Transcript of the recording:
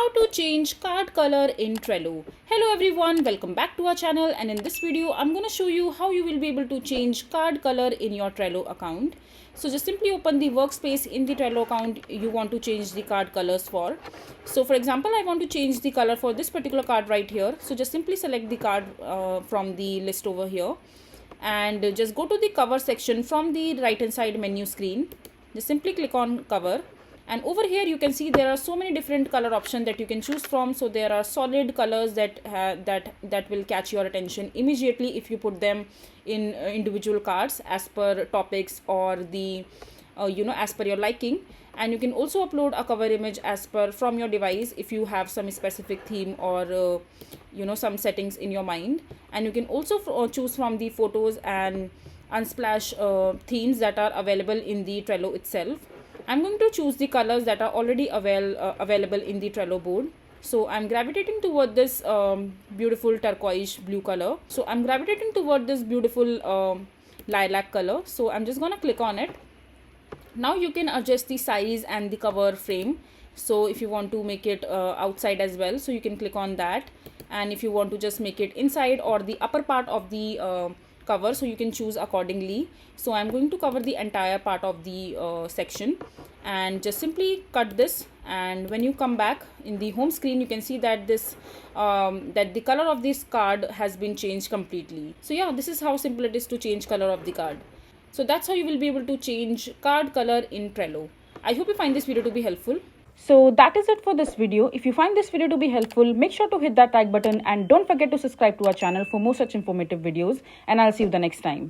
How to change card color in Trello. Hello everyone, welcome back to our channel, and in this video I'm going to show you how you will be able to change card color in your Trello account. So just simply open the workspace in the Trello account you want to change the card colors for. So for example, I want to change the color for this particular card right here. So just simply select the card from the list over here and just go to the cover section from the right hand side menu screen. Just simply click on cover. And over here you can see there are so many different color options that you can choose from. So there are solid colors that will catch your attention immediately if you put them in individual cards as per topics or the as per your liking. And you can also upload a cover image as per from your device if you have some specific theme or some settings in your mind. And you can also choose from the photos and unsplash themes that are available in the Trello itself. I'm going to choose the colors that are already available in the Trello board. So I'm gravitating toward this beautiful turquoise blue color. So I'm gravitating toward this beautiful lilac color. So I'm just going to click on it. Now you can adjust the size and the cover frame. So if you want to make it outside as well, so you can click on that. And if you want to just make it inside or the upper part of the cover, so you can choose accordingly. So I'm going to cover the entire part of the section and just simply cut this. And when you come back in the home screen, you can see that this that the color of this card has been changed completely. So yeah, this is how simple it is to change color of the card. So that's how you will be able to change card color in Trello. I hope you find this video to be helpful. So that is it for this video. If you find this video to be helpful, make sure to hit that like button and don't forget to subscribe to our channel for more such informative videos, and I'll see you the next time.